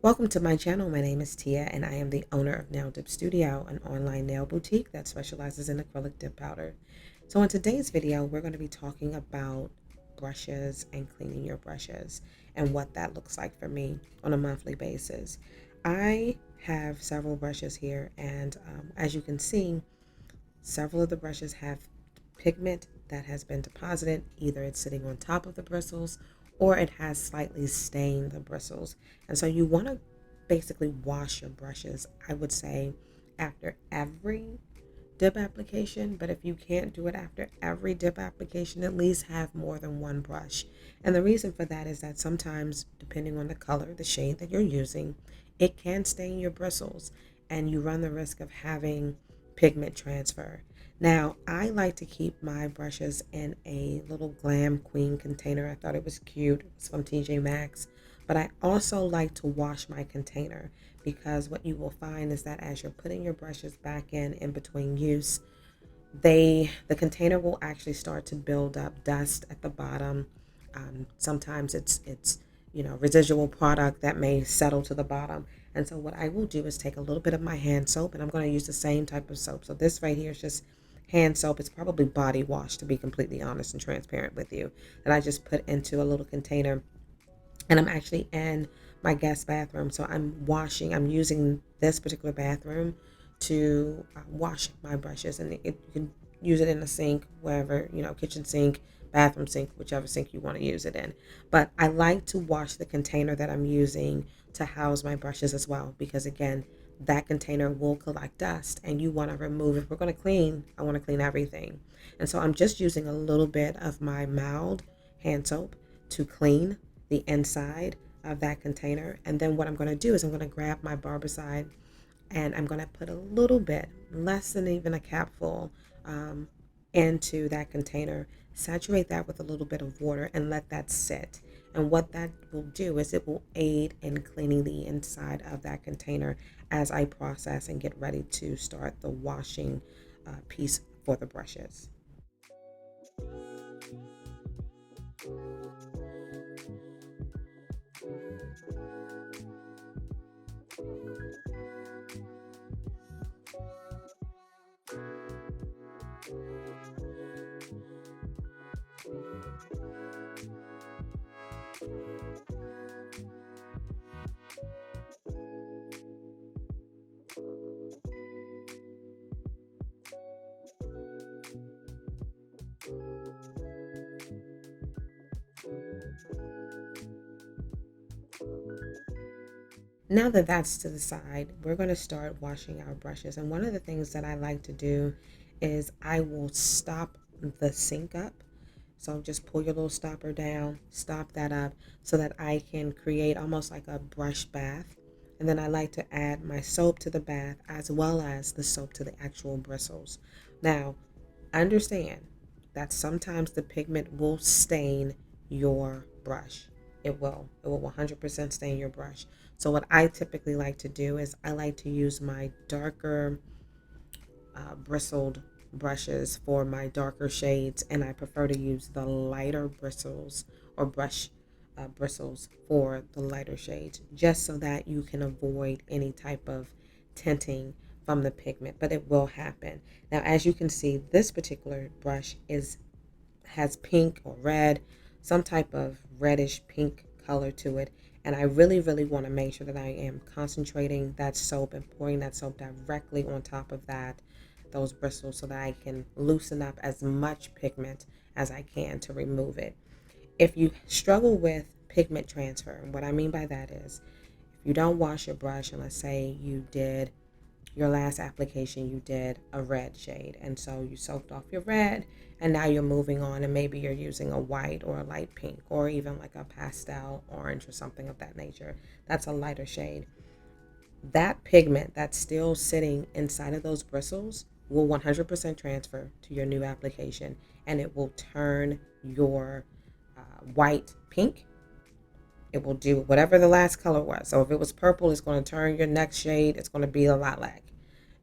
Welcome to my channel. My name is Tia and I am the owner of Nail Dip Studio, an online nail boutique that specializes in acrylic dip powder. So in today's video, we're going to be talking about brushes and cleaning your brushes and what that looks like for me on a monthly basis. I have several brushes here and as you can see, several of the brushes have pigment that has been deposited. Either it's sitting on top of the bristles or it has slightly stained the bristles. And so you want to basically wash your brushes, I would say, after every dip application. But if you can't do it after every dip application, at least have more than one brush. And the reason for that is that sometimes, depending on the color, the shade that you're using, it can stain your bristles and you run the risk of having pigment transfer. Now, I like to keep my brushes in a little Glam Queen container. I thought it was cute. It's from TJ Maxx. But I also like to wash my container because what you will find is that as you're putting your brushes back in between use, the container will actually start to build up dust at the bottom. Sometimes it's residual product that may settle to the bottom. And so what I will do is take a little bit of my hand soap, and I'm going to use the same type of soap. So this right here is just hand soap. It's probably body wash, to be completely honest and transparent with you, that I just put into a little container. And I'm actually in my guest bathroom, so I'm using this particular bathroom to wash my brushes, and you can use it in the sink, wherever, kitchen sink, bathroom sink, whichever sink you want to use it in. But I like to wash the container that I'm using to house my brushes as well, because again, that container will collect dust and you want to remove. If we're going to clean, I want to clean everything. And so I'm just using a little bit of my mild hand soap to clean the inside of that container. And then what I'm going to do is I'm going to grab my barbicide and I'm going to put a little bit, less than even a capful, into that container, saturate that with a little bit of water and let that sit. And what that will do is it will aid in cleaning the inside of that container as I process and get ready to start the washing piece for the brushes. Now that that's to the side, we're going to start washing our brushes. And one of the things that I like to do is I will stop the sink up. So just pull your little stopper down, stop that up so that I can create almost like a brush bath. And then I like to add my soap to the bath as well as the soap to the actual bristles. Now, understand that sometimes the pigment will stain your brush. It will 100% stain your brush. So what I typically like to do is I like to use my darker bristled brushes for my darker shades, and I prefer to use the lighter bristles or brush bristles for the lighter shades, just so that you can avoid any type of tinting from the pigment, but it will happen. Now, as you can see, this particular brush has pink or red, some type of reddish pink color to it. And I really, really want to make sure that I am concentrating that soap and pouring that soap directly on top of those bristles so that I can loosen up as much pigment as I can to remove it. If you struggle with pigment transfer, and what I mean by that is if you don't wash your brush, and let's say you did your last application, you did a red shade, and so you soaked off your red and now you're moving on, and maybe you're using a white or a light pink or even like a pastel orange or something of that nature. That's a lighter shade. That pigment that's still sitting inside of those bristles will 100% transfer to your new application, and it will turn your white pink. It will do whatever the last color was. So if it was purple, it's going to turn your next shade. It's going to be a lilac.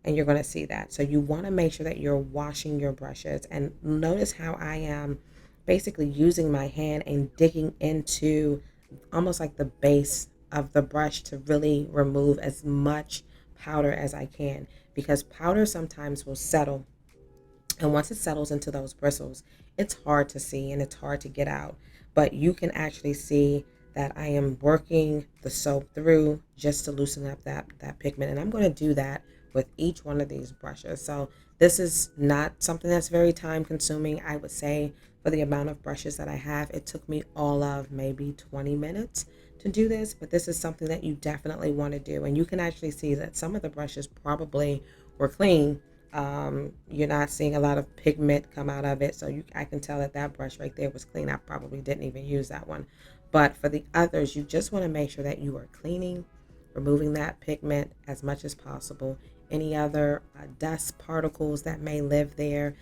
And you're going to see that. So you want to make sure that you're washing your brushes. And notice how I am basically using my hand and digging into almost like the base of the brush to really remove as much powder as I can, because powder sometimes will settle, and once it settles into those bristles, it's hard to see and it's hard to get out. But you can actually see that I am working the soap through just to loosen up that pigment. And I'm going to do that with each one of these brushes. So this is not something that's very time consuming. I would say for the amount of brushes that I have, it took me all of maybe 20 minutes to do this. But this is something that you definitely want to do. And you can actually see that some of the brushes probably were clean. You're not seeing a lot of pigment come out of it, so I can tell that that brush right there was clean. I probably didn't even use that one. But for the others, you just want to make sure that you are cleaning, removing that pigment as much as possible. Any other dust particles that may live there,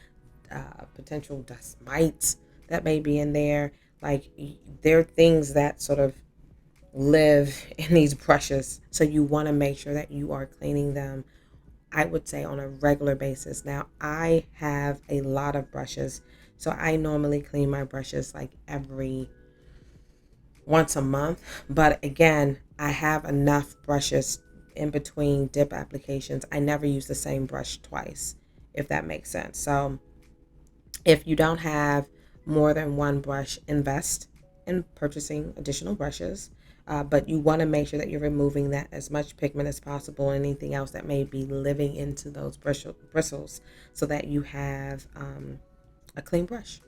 potential dust mites that may be in there, like there are things that sort of live in these brushes. So you want to make sure that you are cleaning them, I would say, on a regular basis. Now, I have a lot of brushes, so I normally clean my brushes like every once a month. But again, I have enough brushes in between dip applications. I never use the same brush twice, if that makes sense. So if you don't have more than one brush, invest in purchasing additional brushes. But you want to make sure that you're removing that as much pigment as possible, and anything else that may be living into those bristles, so that you have a clean brush.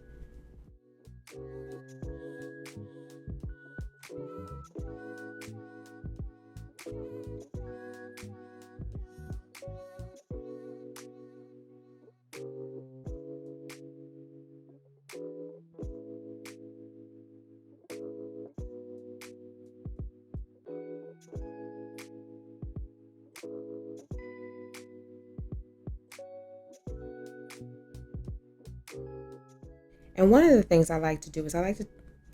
And one of the things I like to do is I like to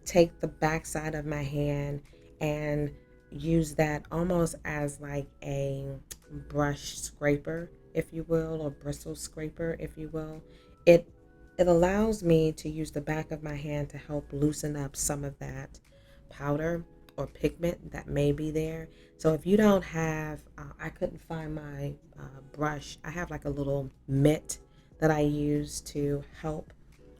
take the back side of my hand and use that almost as like a brush scraper, if you will, or bristle scraper, if you will. It it allows me to use the back of my hand to help loosen up some of that powder or pigment that may be there. So if you don't have, I couldn't find my brush. I have like a little mitt that I use to help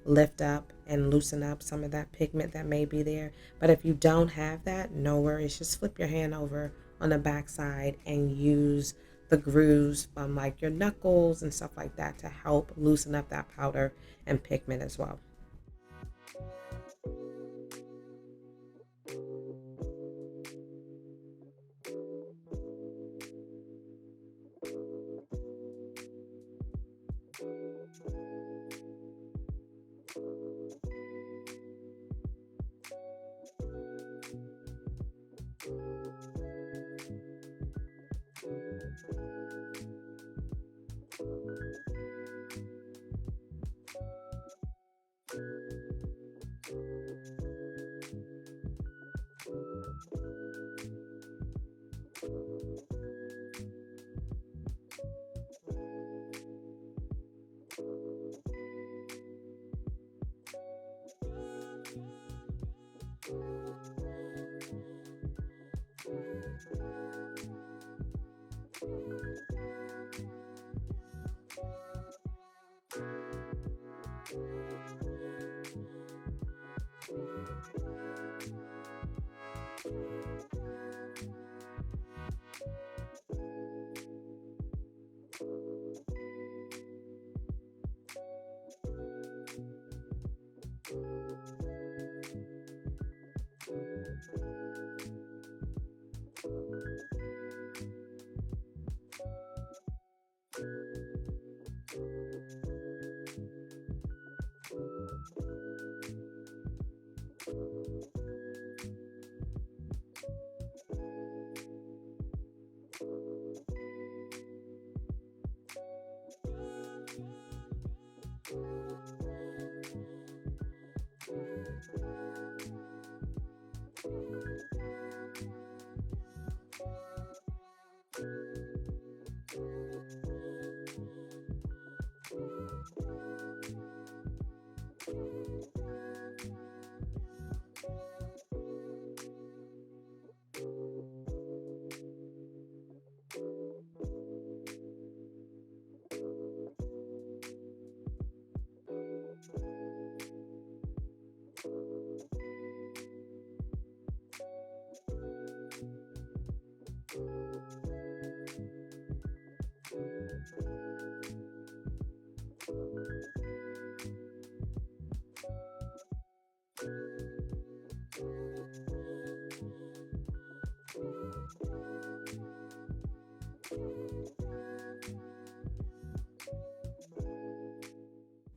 lift up and loosen up some of that pigment that may be there. But if you don't have that, no worries. Just flip your hand over on the back side and use the grooves from like your knuckles and stuff like that to help loosen up that powder and pigment as well.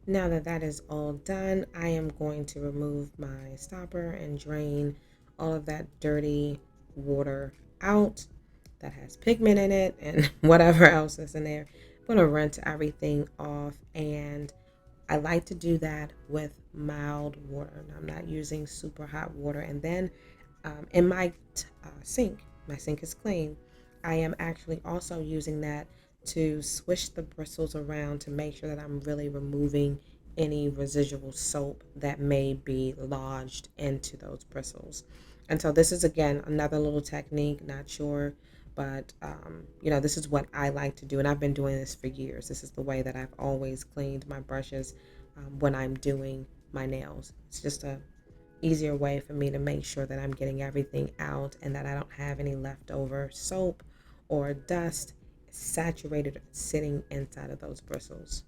Now that that is all done, I am going to remove my stopper and drain all of that dirty water out that has pigment in it and whatever else is in there. I'm going to rinse everything off, and I like to do that with mild water. I'm not using super hot water. And then in my sink is clean. I am actually also using that to swish the bristles around to make sure that I'm really removing any residual soap that may be lodged into those bristles. And so this is again another little technique, not sure, but this is what I like to do, and I've been doing this for years. This is the way that I've always cleaned my brushes when I'm doing my nails. It's just a easier way for me to make sure that I'm getting everything out and that I don't have any leftover soap or dust saturated sitting inside of those bristles.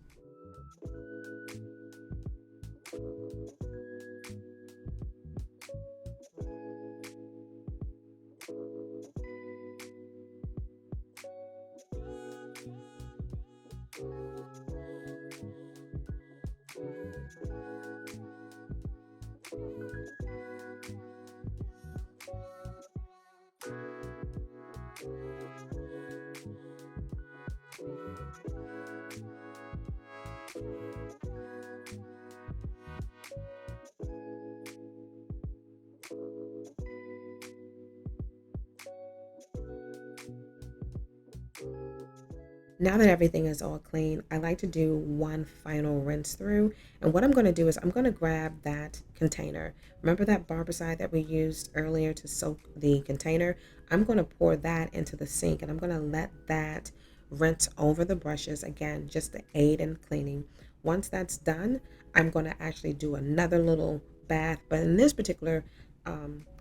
Now that everything is all clean, I like to do one final rinse through. And what I'm going to do is I'm going to grab that container. Remember that barbicide that we used earlier to soak the container? I'm going to pour that into the sink, and I'm going to let that rinse over the brushes again, just to aid in cleaning. Once that's done, I'm going to actually do another little bath. But in this particular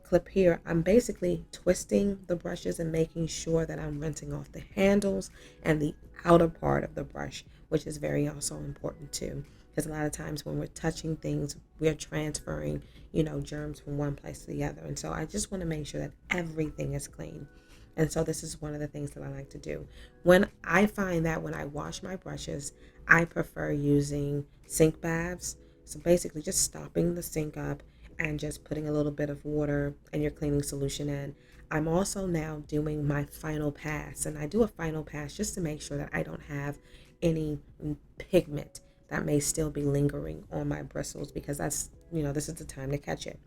clip here, I'm basically twisting the brushes and making sure that I'm rinsing off the handles and the outer part of the brush, which is very also important too. Because a lot of times when we're touching things, we're transferring, germs from one place to the other. And so I just want to make sure that everything is clean. And so this is one of the things that I like to do. When I find that when I wash my brushes, I prefer using sink baths. So basically just stopping the sink up and just putting a little bit of water and your cleaning solution in. I'm also now doing my final pass, and I do a final pass just to make sure that I don't have any pigment that may still be lingering on my bristles, because this is the time to catch it.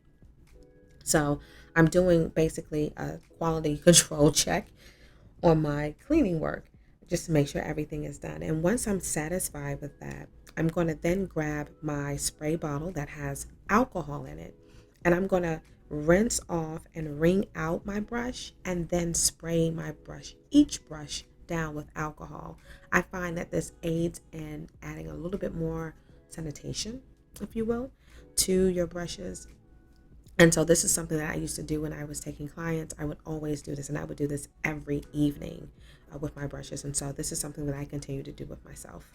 So I'm doing basically a quality control check on my cleaning work just to make sure everything is done. And once I'm satisfied with that, I'm going to then grab my spray bottle that has alcohol in it, and I'm going to rinse off and wring out my brush and then spray my brush, each brush down with alcohol. I find that this aids in adding a little bit more sanitation, if you will, to your brushes. And so this is something that I used to do when I was taking clients. I would always do this, and I would do this every evening with my brushes. And so this is something that I continue to do with myself.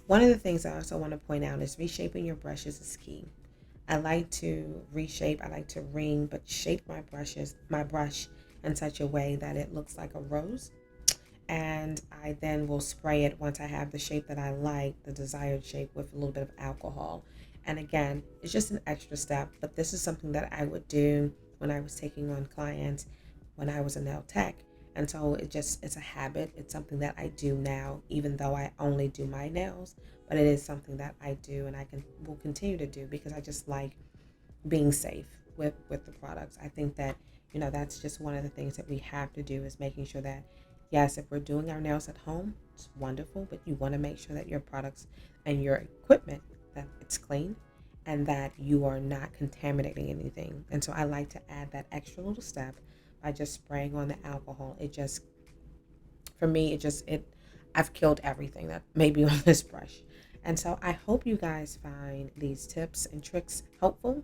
One of the things I also want to point out is reshaping your brushes is key. I like to reshape, I like to ring, but shape my brush in such a way that it looks like a rose. And I then will spray it once I have the shape that I like, the desired shape, with a little bit of alcohol. And again, it's just an extra step, but this is something that I would do when I was taking on clients when I was a nail tech. And so it's a habit. It's something that I do now, even though I only do my nails, but it is something that I do and I can will continue to do because I just like being safe with the products. I think that that's just one of the things that we have to do is making sure that yes, if we're doing our nails at home, it's wonderful, but you want to make sure that your products and your equipment that it's clean and that you are not contaminating anything. And so I like to add that extra little step by just spraying on the alcohol. It just for me it I've killed everything that may be on this brush. And so I hope you guys find these tips and tricks helpful.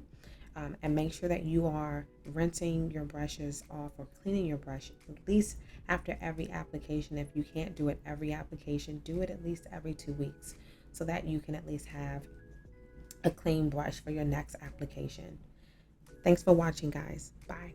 And make sure that you are rinsing your brushes off or cleaning your brush at least after every application. If you can't do it every application, do it at least every 2 weeks so that you can at least have a clean brush for your next application. Thanks for watching, guys. Bye.